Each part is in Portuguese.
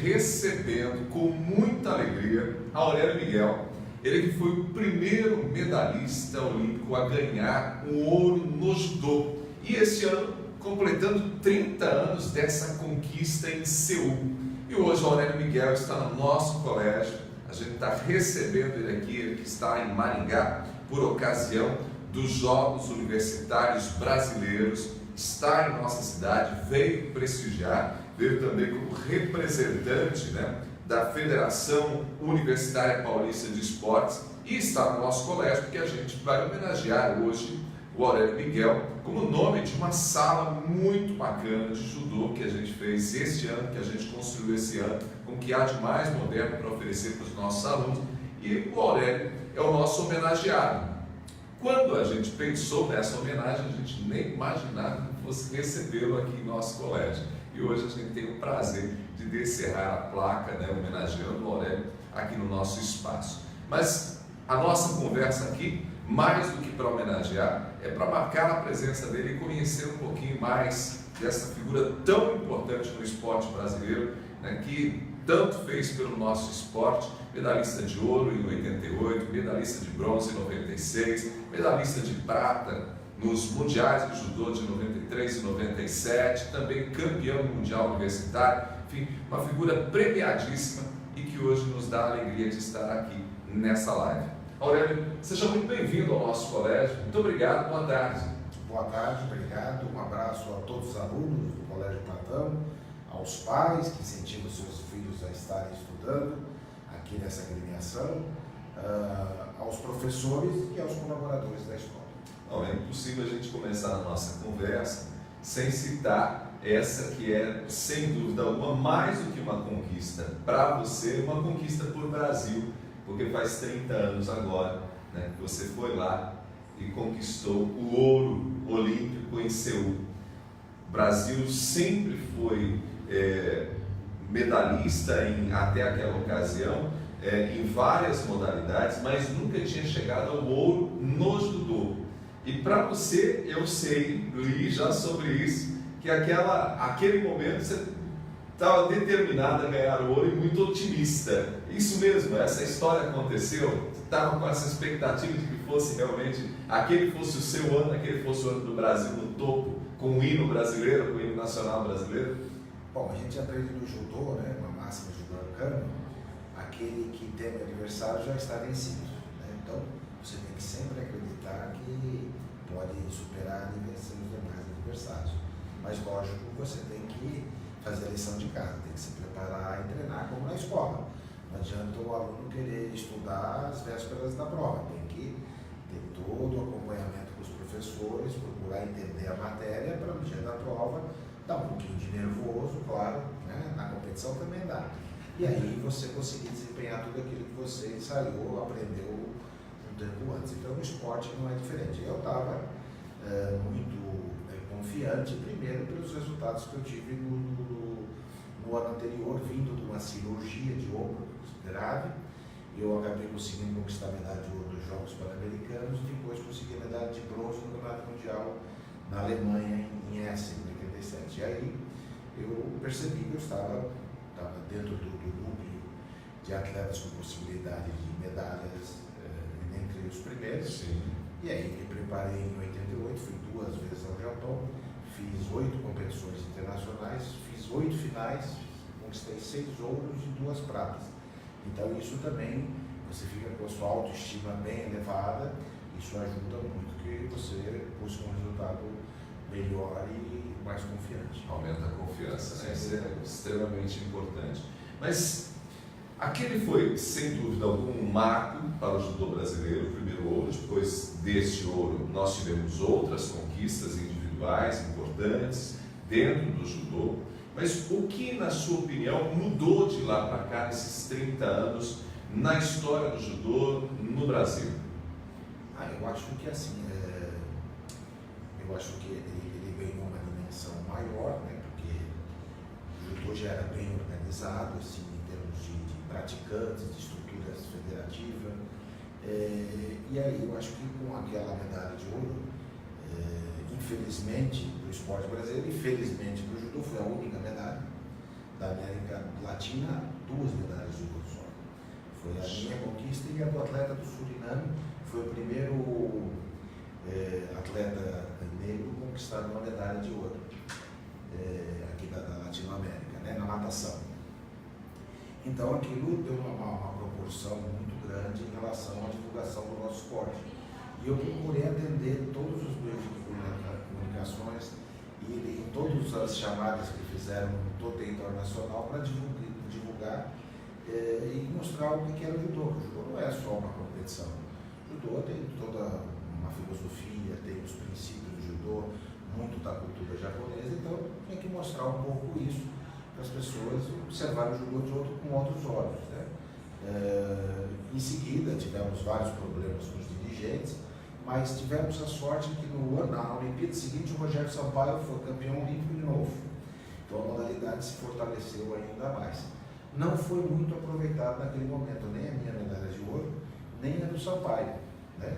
Recebendo com muita alegria Aurélio Miguel, ele que foi o primeiro medalhista olímpico a ganhar um ouro no judô e esse ano completando 30 anos dessa conquista em Seul. E hoje o Aurélio Miguel está no nosso colégio, a gente está recebendo ele aqui, ele que está em Maringá por ocasião dos Jogos Universitários Brasileiros, está em nossa cidade, veio prestigiar, veio também como representante, da Federação Universitária Paulista de Esportes e está no nosso colégio porque a gente vai homenagear hoje o Aurélio Miguel como nome de uma sala muito bacana de judô que a gente fez este ano, que a gente construiu esse ano, com o que há de mais moderno para oferecer para os nossos alunos, e o Aurélio é o nosso homenageado. Quando a gente pensou nessa homenagem, a gente nem imaginava que fosse recebê-lo aqui em nosso colégio. E hoje a gente tem o prazer de descerrar a placa, homenageando o Aurélio aqui no nosso espaço. Mas a nossa conversa aqui, mais do que para homenagear, é para marcar a presença dele e conhecer um pouquinho mais dessa figura tão importante no esporte brasileiro, que tanto fez pelo nosso esporte, medalhista de ouro em 88, medalhista de bronze em 96, medalhista de prata nos mundiais de judô de 93 e 97, também campeão mundial universitário, enfim, uma figura premiadíssima e que hoje nos dá a alegria de estar aqui nessa live. Aurélio, seja muito bem-vindo ao nosso colégio, muito obrigado, boa tarde. Boa tarde, obrigado, um abraço a todos os alunos do Colégio Platão, aos pais que incentivam seus filhos a estarem estudando aqui nessa agremiação, aos professores e aos colaboradores da escola. Não, é impossível a gente começar a nossa conversa sem citar essa que é, sem dúvida alguma, mais do que uma conquista para você, uma conquista para o Brasil, porque faz 30 anos agora que você foi lá e conquistou o ouro olímpico em Seul. O Brasil sempre foi medalhista até aquela ocasião, em várias modalidades, mas nunca tinha chegado ao ouro no judô. E para você, eu sei, li já sobre isso, que aquele momento você estava determinado a ganhar ouro e muito otimista. Isso mesmo, essa história aconteceu? Você estava com essa expectativa de que fosse realmente, aquele fosse o seu ano, aquele fosse o ano do Brasil no topo, com o hino brasileiro, com o hino nacional brasileiro? Bom, a gente aprende no judô, uma máxima judô-arcano, aquele que tem o adversário já está vencido. Então, você tem que sempre acreditar que pode superar e vencer os demais adversários. Mas, lógico, você tem que fazer a lição de casa, tem que se preparar e treinar como na escola. Não adianta o aluno querer estudar às vésperas da prova, tem que ter todo o acompanhamento com os professores, procurar entender a matéria para no dia da prova dar um pouquinho de nervoso, claro, na competição também dá. E aí você conseguir desempenhar tudo aquilo que você ensaiou, aprendeu um tempo antes. Então no esporte não é diferente. Eu estava muito confiante, primeiro pelos resultados que eu tive no ano anterior, vindo de uma cirurgia de ombro grave. Eu acabei conseguindo conquistar a medalha de ouro nos Jogos Pan-Americanos e depois consegui a medalha de bronze no Campeonato Mundial na Alemanha, em Essen, em 87. E aí eu percebi que eu estava dentro do núcleo de atletas com possibilidade de medalhas entre os primeiros. Sim. E aí me preparei em 88, fui 2 vezes ao Japão, fiz 8 competições internacionais, fiz 8 finais, conquistei 6 ouros e 2 pratas. Então isso também, você fica com a sua autoestima bem elevada, isso ajuda muito que você busque um resultado melhor e mais confiante. Aumenta a confiança, Isso é extremamente importante. Mas aquele foi, sem dúvida alguma, um marco para o judô brasileiro, o primeiro ouro. Depois deste ouro, nós tivemos outras conquistas individuais importantes dentro do judô. Mas o que, na sua opinião, mudou de lá para cá, nesses 30 anos, na história do judô no Brasil? Eu acho que assim, eu acho que ele ganhou uma dimensão maior, porque o judô já era bem organizado, assim, em termos de praticantes, de estruturas federativas. E aí eu acho que com aquela medalha de ouro, infelizmente para o esporte brasileiro, infelizmente para o judô, foi a única medalha. da América Latina, 2 medalhas de ouro só. Foi a minha conquista e a do atleta do Suriname, foi o primeiro atleta negro conquistar uma medalha de ouro aqui da Latinoamérica, né, na natação. Então aquilo deu uma proporção muito grande em relação à divulgação do nosso esporte. E eu procurei atender todos os meios de comunicações e em todas as chamadas que fizeram no todo o território nacional para divulgar e mostrar o que era o judô. O judô não é só uma competição. O judô tem toda uma filosofia, tem os princípios do judô, muito da cultura japonesa, então tinha que mostrar um pouco isso para as pessoas observarem o judô com outros olhos, né? Em seguida tivemos vários problemas com os dirigentes, mas tivemos a sorte que na Olimpíada seguinte o Rogério Sampaio foi campeão olímpico de novo. Então a modalidade se fortaleceu ainda mais. Não foi muito aproveitado naquele momento, nem a minha medalha de ouro, nem a do Sampaio, né?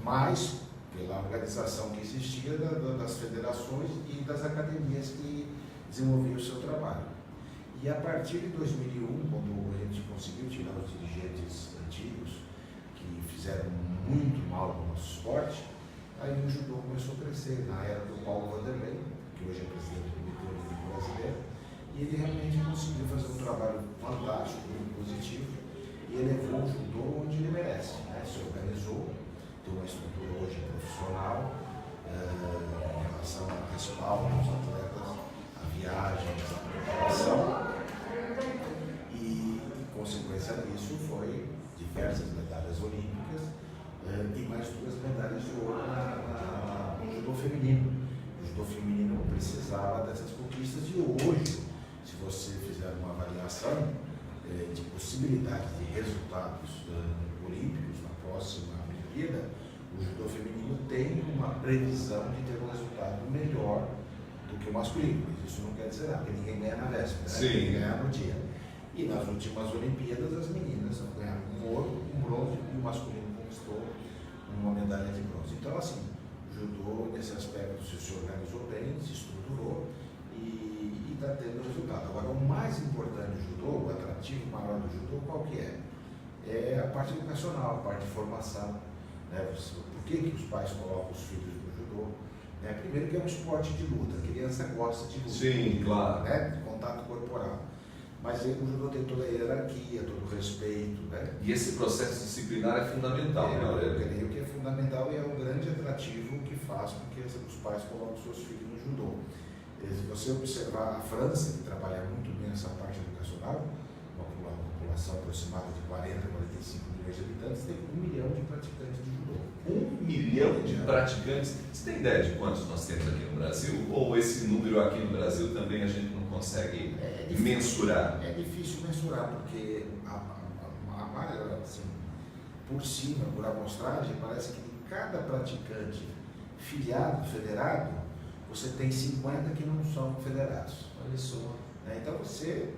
Mas pela organização que existia das federações e das academias que desenvolviam o seu trabalho. E a partir de 2001, quando a gente conseguiu tirar os dirigentes antigos, que fizeram muito mal para o nosso esporte, aí o judô começou a crescer, na era do Paulo Vanderlei, que hoje é presidente do Comitê Olímpico Brasileiro, e ele realmente conseguiu fazer um trabalho fantástico, muito positivo, e elevou o judô onde ele merece, né? Se organizou, tem uma estrutura hoje profissional, em relação ao respaldo dos atletas, a viagem, a preparação, e consequência disso foi diversas medalhas olímpicas e mais 2 medalhas de ouro no judô feminino. O judô feminino precisava dessas conquistas e hoje, se você fizer uma avaliação de possibilidade de resultados olímpicos na próxima Olimpíada, o judô feminino tem uma previsão de ter um resultado melhor do que o masculino, mas isso não quer dizer nada, porque ninguém ganha na véspera, né? Ninguém ganha no dia. E nas últimas Olimpíadas as meninas ganharam um ouro, um bronze e o masculino conquistou uma medalha de bronze. Então assim, o judô nesse aspecto se organizou bem, se estruturou e está tendo resultado. Agora o mais importante do judô, o atrativo maior do judô, qual que é? É a parte educacional, a parte de formação. Né? Por que os pais colocam os filhos no judô? Né? Primeiro que é um esporte de luta, a criança gosta de luta. Sim, claro. Né? Contato corporal. Mas aí o judô tem toda a hierarquia, todo o respeito. Né? E esse processo disciplinar é fundamental, né, Eu creio que é fundamental e é um grande atrativo que faz com que os pais coloquem seus filhos no judô. Se você observar a França, que trabalha muito bem essa parte educacional, uma população aproximada de 40, 45 milhões de habitantes, tem 1 milhão de praticantes de judô. 1 milhão de praticantes. Você tem ideia de quantos nós temos aqui no Brasil? Ou esse número aqui no Brasil também a gente não consegue mensurar? É difícil mensurar, porque assim, por cima, por amostragem, parece que de cada praticante filiado, federado, você tem 50 que não são federados. Olha só. Então você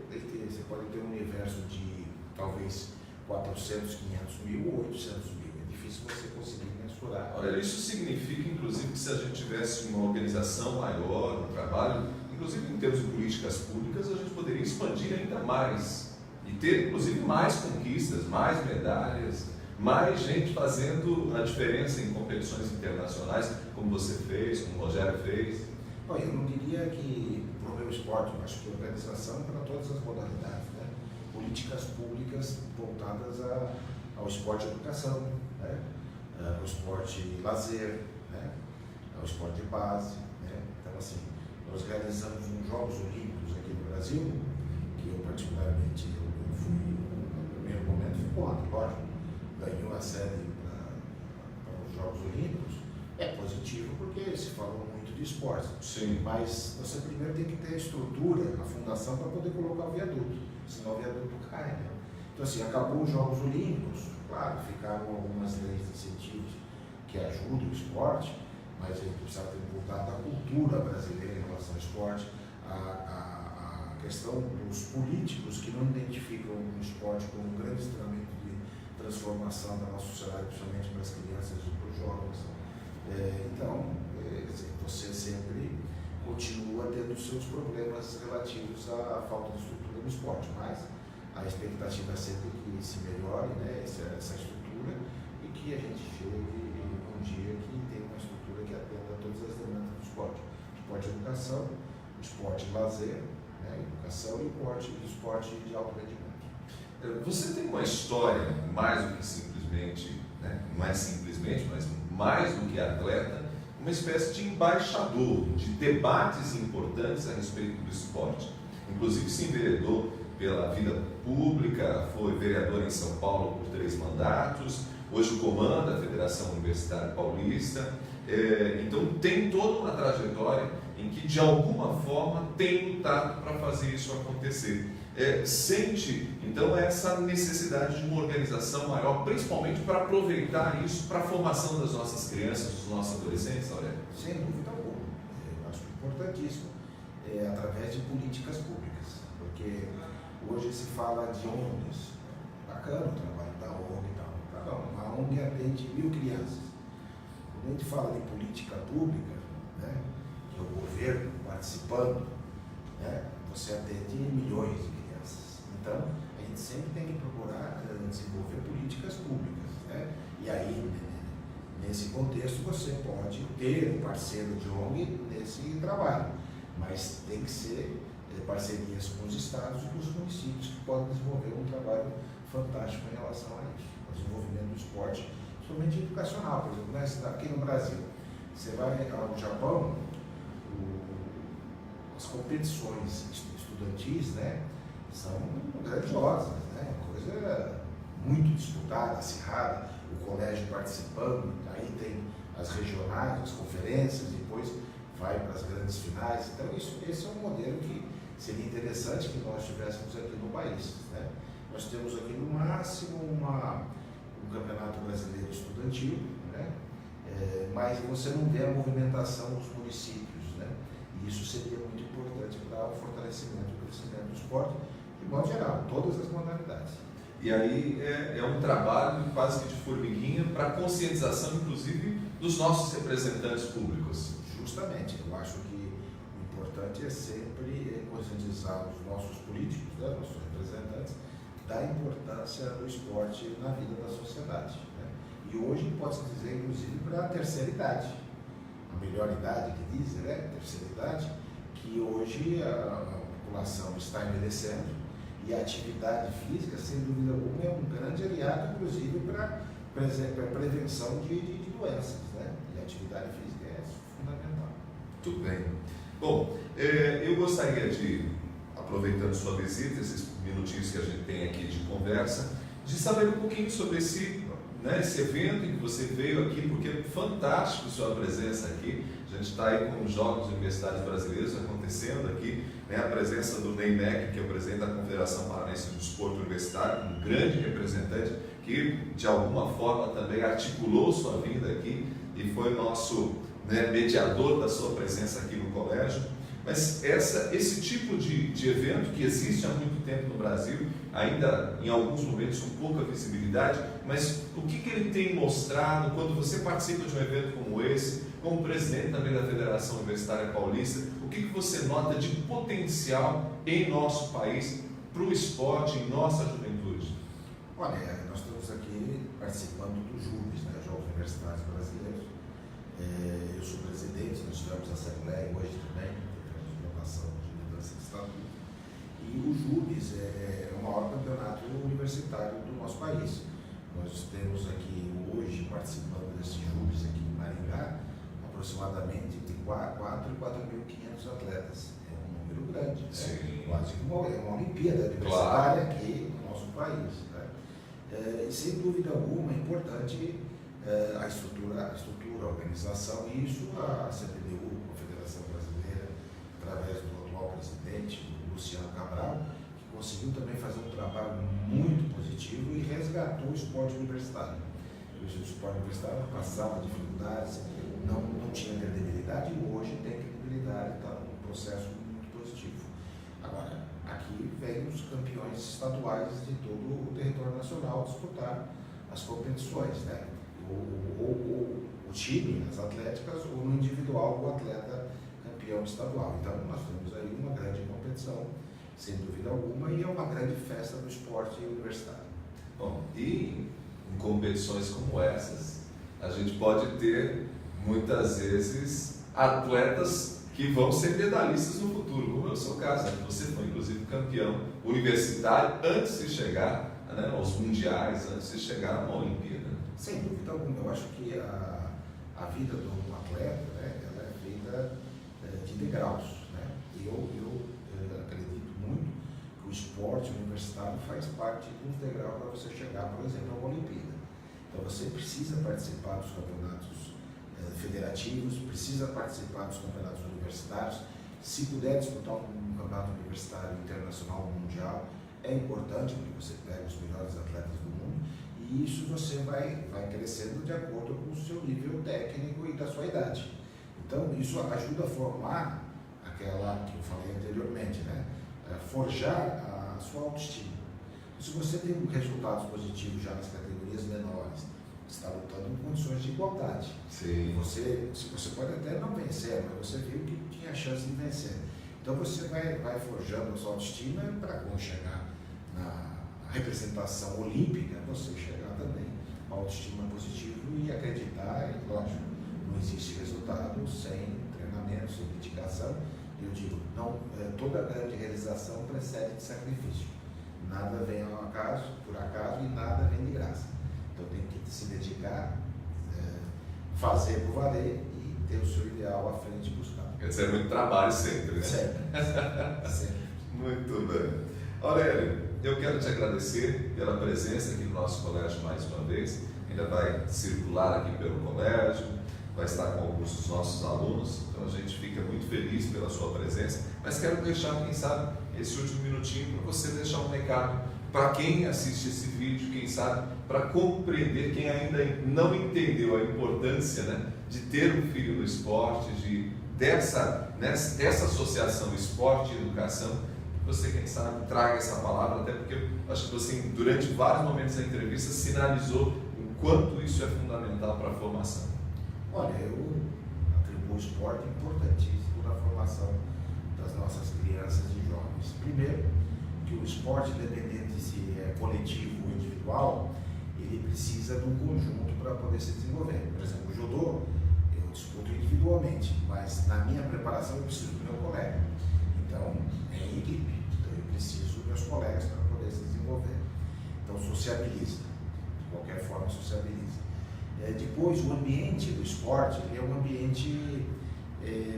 pode ter um universo de talvez 400, 500 mil ou 800 mil. É difícil você conseguir mensurar. Olha, isso significa, inclusive, que se a gente tivesse uma organização maior no trabalho, inclusive em termos de políticas públicas, a gente poderia expandir ainda mais e ter, inclusive, mais conquistas, mais medalhas, mais gente fazendo a diferença em competições internacionais, como você fez, como o Rogério fez. Bom, eu não diria que para o meu esporte, eu acho que organização para todas as modalidades, né? Políticas públicas voltadas ao esporte e educação, né? Ao esporte lazer, né? Ao esporte de base, né? Então, assim, nós realizamos uns Jogos Olímpicos aqui no Brasil, que eu particularmente eu fui, no primeiro momento, fui contra, lógico, ganhou a sede para os Jogos Olímpicos. É positivo porque se falou muito de esporte. Sim. Mas você primeiro tem que ter a estrutura, a fundação para poder colocar o viaduto, senão o viaduto cai, né? Então assim, acabou os Jogos Olímpicos, claro, ficaram algumas leis de incentivos que ajudam o esporte, mas a gente precisa ter voltado da cultura brasileira em relação ao esporte, a questão dos políticos que não identificam o esporte como um grande instrumento de transformação da nossa sociedade, principalmente para as crianças e para os jovens. Então, você sempre continua tendo tendo seus problemas relativos à falta de estrutura no esporte, mas a expectativa é sempre que se melhore, né, essa estrutura e que a gente chegue um dia que tenha uma estrutura que atenda a todas as demandas do esporte. Esporte e educação, esporte e lazer, né, educação e esporte de alto rendimento. Você tem uma história mais do que simplesmente, né, não é simplesmente, mas mais do que atleta, uma espécie de embaixador de debates importantes a respeito do esporte. Inclusive se enveredou pela vida pública, foi vereador em São Paulo por 3 mandatos, hoje comanda a Federação Universitária Paulista, então tem toda uma trajetória em que de alguma forma tem lutado para fazer isso acontecer. Sente então essa necessidade de uma organização maior, principalmente para aproveitar isso para a formação das nossas crianças, dos nossos adolescentes, Aurélio? Sem dúvida alguma. Eu acho importantíssimo através de políticas públicas, porque hoje se fala de ONGs. Bacana o trabalho da ONG e tal. Uma ONG atende 1000 crianças. Quando a gente fala de política pública, né, que é o governo participando, né, você atende milhões de crianças. Então, a gente sempre tem que procurar desenvolver políticas públicas, né? E aí, nesse contexto, você pode ter um parceiro de ONG nesse trabalho, mas tem que ser parcerias com os estados e com os municípios que podem desenvolver um trabalho fantástico em relação a isso, o desenvolvimento do esporte, principalmente educacional. Por exemplo, aqui no Brasil, você vai ao Japão, as competições estudantis, né, são grandiosas, né, coisa muito disputada, acirrada, o colégio participando, aí tem as regionais, as conferências, depois vai para as grandes finais. Então esse é um modelo que seria interessante que nós tivéssemos aqui no país, né? Nós temos aqui no máximo um campeonato brasileiro estudantil, né? Mas você não vê a movimentação dos municípios, né? E isso seria muito importante para o fortalecimento e o crescimento do esporte, de modo geral, todas as modalidades. E aí é um trabalho quase que de formiguinha para conscientização, inclusive, dos nossos representantes públicos. Justamente, eu acho que o importante é sempre conscientizar os nossos políticos, né, nossos representantes, da importância do esporte na vida da sociedade, né? E hoje pode-se dizer, inclusive, para a terceira idade, a melhor idade que dizem, né, terceira idade, que hoje a população está envelhecendo e a atividade física, sem dúvida alguma, é um grande aliado, inclusive, para a prevenção de doenças, né? E a atividade física é fundamental. Tudo bem. Bom, eu gostaria de, aproveitando sua visita, esses minutinhos que a gente tem aqui de conversa, de saber um pouquinho sobre esse evento em que você veio aqui, porque é fantástico sua presença aqui. A gente está aí com os Jogos Universitários Brasileiros acontecendo aqui, né? A presença do Ney Mack, que é o presidente da Confederação Paranaense do Desporto Universitário, um grande representante que, de alguma forma, também articulou sua vinda aqui e foi nosso, né, mediador da sua presença aqui no colégio. Mas esse tipo de evento que existe há muito tempo no Brasil, ainda em alguns momentos com pouca visibilidade, mas o que ele tem mostrado quando você participa de um evento como esse, como presidente também da Federação Universitária Paulista, o que você nota de potencial em nosso país para o esporte, em nossa juventude? Olha, nós estamos aqui participando dos JUBs, né, Jogos Universitários Brasileiros. Eu sou presidente, nós tivemos a Assembleia hoje também, tivemos votação de mudança de estatuto. E o JUBs é o maior campeonato universitário do nosso país. Nós temos aqui hoje, participando desses JUBs aqui em Maringá, aproximadamente de 4.000 e 4.500 atletas. É um número grande, né? Quase que uma Olimpíada universitária, claro, aqui no nosso país, né? E sem dúvida alguma é importante a estrutura, a organização, e isso a CBDU, a Federação Brasileira, através do atual presidente, Luciano Cabral, que conseguiu também fazer um trabalho muito positivo e resgatou o esporte universitário. O esporte universitário passava dificuldades, não tinha credibilidade, e hoje tem credibilidade, está num processo muito positivo. Agora, aqui vem os campeões estaduais de todo o território nacional disputar as competições, né? O time, as atléticas, ou no individual, o atleta campeão campeão estadual. Então nós temos aí uma grande competição, sem dúvida alguma, e é uma grande festa do esporte universitário. Bom, e em competições como essas, a gente pode ter muitas vezes atletas que vão ser medalhistas no futuro, como é o seu caso, né? Você foi inclusive campeão universitário antes de chegar, né, aos mundiais, antes de chegar a uma Olimpíada. Sem dúvida alguma, eu acho que a vida de um atleta, né, ela é feita de degraus, né? Eu acredito muito que o esporte universitário faz parte de um degrau para você chegar, por exemplo, a uma Olimpíada. Então você precisa participar dos campeonatos federativos, precisa participar dos campeonatos universitários. Se puder disputar um campeonato universitário internacional ou mundial, é importante, porque você pega os melhores atletas do mundo, e isso você vai crescendo de acordo com o seu nível técnico e da sua idade. Então isso ajuda a formar aquela que eu falei anteriormente, né? Forjar a sua autoestima. Se você tem resultados positivos já nas categorias menores, você está lutando em condições de igualdade. Sim. Você pode até não vencer, mas você viu que tinha chance de vencer. Então você vai forjando a sua autoestima para quando chegar na representação olímpica, você chegar também com autoestima positiva e acreditar, e lógico, não existe resultado sem treinamento, sem dedicação. Eu digo, não, toda grande realização precede de sacrifício. Nada vem ao acaso, por acaso, e nada vem de graça. Então tem que se dedicar, fazer por valer e ter o seu ideal à frente e buscar. Quer dizer, é muito trabalho sempre, né? Sempre. Sempre. Muito bem. Aurélio, eu quero te agradecer pela presença aqui no nosso colégio mais uma vez. Ainda vai circular aqui pelo colégio, vai estar com alguns dos nossos alunos, então a gente fica muito feliz pela sua presença, mas quero deixar, quem sabe, esse último minutinho para você deixar um recado para quem assiste esse vídeo, quem sabe, para compreender, quem ainda não entendeu a importância, né, de ter um filho no esporte, dessa associação esporte e educação, você, quem sabe, traga essa palavra, até porque eu acho que você, durante vários momentos da entrevista, sinalizou o quanto isso é fundamental para a formação. Olha, eu atribuo o esporte importantíssimo na formação das nossas crianças e jovens. Primeiro, que o esporte, independente se é coletivo ou individual, ele precisa de um conjunto para poder se desenvolver. Por exemplo, o judô, eu disputo individualmente, mas na minha preparação eu preciso do meu colega. Então, é em equipe. Então, eu preciso dos meus colegas para poder se desenvolver. Então, sociabiliza. De qualquer forma, sociabiliza. Depois, o ambiente do esporte é um ambiente,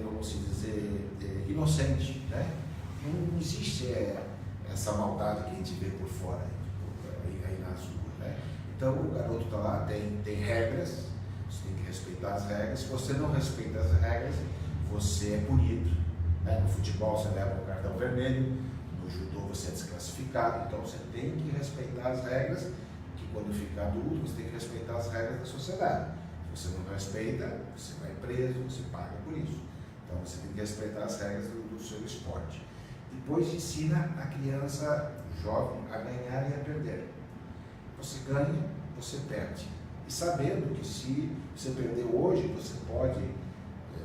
vamos dizer, inocente, né? Não existe essa maldade que a gente vê por fora, aí nas ruas, né? Então, o garoto está lá, tem regras, você tem que respeitar as regras. Se você não respeita as regras, você é punido, né? No futebol, você leva o cartão vermelho, no judô, você é desclassificado. Então, você tem que respeitar as regras, que quando ficar adulto, você tem que respeitar as regras da sociedade. Se você não respeita, você vai preso, você paga por isso. Então, você tem que respeitar as regras do seu esporte. Depois ensina a criança jovem a ganhar e a perder. Você ganha, você perde. E sabendo que se você perdeu hoje, você pode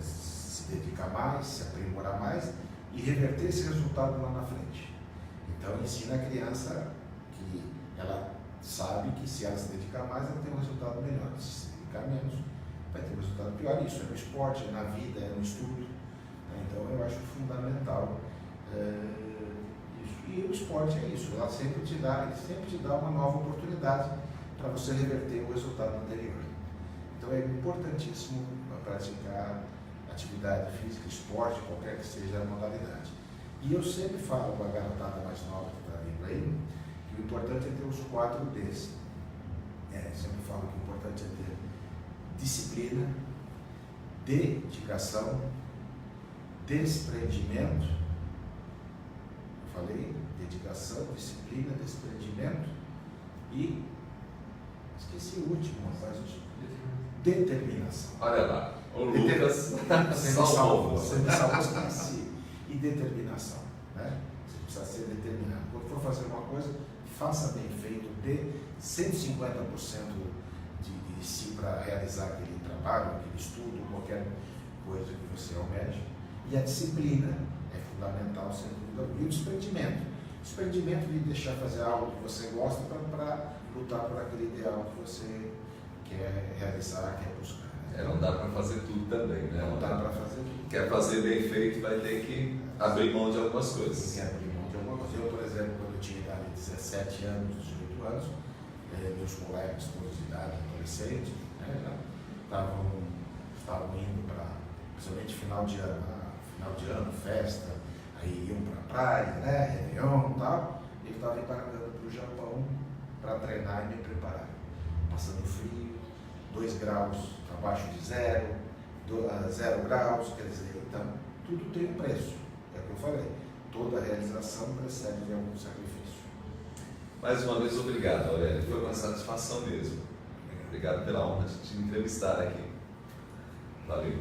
se dedicar mais, se aprimorar mais e reverter esse resultado lá na frente. Então ensina a criança que ela sabe que se ela se dedicar mais, ela tem um resultado melhor. Se dedicar menos, vai ter um resultado pior. Isso é no esporte, é na vida, é no estudo. Então eu acho fundamental isso. E o esporte é isso, ele sempre te dá uma nova oportunidade para você reverter o resultado anterior. Então é importantíssimo praticar atividade física, esporte, qualquer que seja a modalidade. E eu sempre falo com a garotada mais nova que está vindo aí, que o importante é ter os 4 Ds. Sempre falo que o importante é ter disciplina, dedicação, desprendimento. Eu falei dedicação, disciplina, desprendimento e esqueci o último, rapaz, determinação. Olha lá, o Lucas você me salvou, esqueci. E determinação, né? Você precisa ser determinado. Quando for fazer uma coisa, faça bem feito, dê 150% de si para realizar aquele trabalho, aquele estudo, qualquer coisa que você almeja. E a disciplina é fundamental, sem dúvida alguma. E o desprendimento. O desprendimento de deixar fazer algo que você gosta para lutar por aquele ideal que você quer realizar, quer buscar. Não dá para fazer tudo também, né? Não dá para fazer tudo. Quer fazer bem feito, vai ter que abrir mão de algumas coisas. Quer abrir mão de alguma coisa. Eu, por exemplo, quando eu tinha idade de 17 anos, 18 anos, meus colegas, todos de idade, adolescentes, já estavam indo para, principalmente final de ano, festa, aí iam para a praia, né, Réveillon e tal. Eu estava embarcando para o Japão para treinar e me preparar. Passando frio, 2 graus abaixo de 0 graus, quer dizer, então, tudo tem um preço. É o que eu falei. Toda realização precede de algum sacrifício. Mais uma vez, obrigado, Aurélio. Foi uma satisfação mesmo. Obrigado pela honra de te entrevistar aqui. Valeu.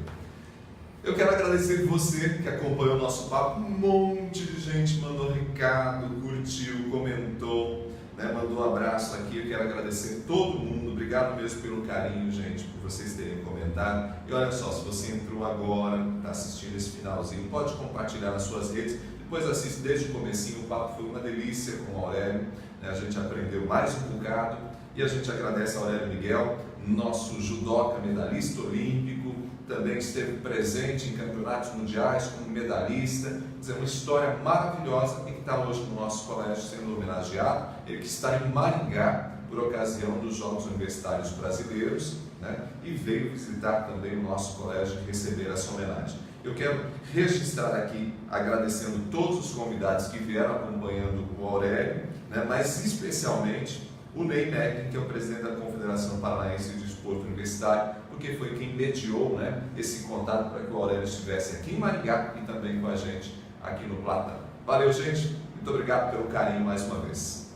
Eu quero agradecer você que acompanhou o nosso papo. Um monte de gente mandou recado, curtiu, comentou, né, mandou um abraço aqui. Eu quero agradecer todo mundo. Obrigado mesmo pelo carinho, gente, por vocês terem comentado. E olha só, se você entrou agora, está assistindo esse finalzinho, pode compartilhar nas suas redes. Depois assiste desde o comecinho. O papo foi uma delícia com o Aurélio, né? A gente aprendeu mais um bocado e a gente agradece ao Aurélio Miguel, nosso judoca medalhista olímpico, também esteve presente em campeonatos mundiais como medalhista. Quer dizer, uma história maravilhosa e que está hoje no nosso colégio sendo homenageado. Ele que está em Maringá por ocasião dos Jogos Universitários Brasileiros, né? E veio visitar também o nosso colégio e receber essa homenagem. Eu quero registrar aqui, agradecendo todos os convidados que vieram acompanhando o Aurélio, né, mas especialmente o Ney Meck, que é o presidente da Confederação Paranaense de Desporto Universitário, porque foi quem mediou, né, esse contato para que o Aurélio estivesse aqui em Maringá e também com a gente aqui no Plata. Valeu, gente. Muito obrigado pelo carinho mais uma vez.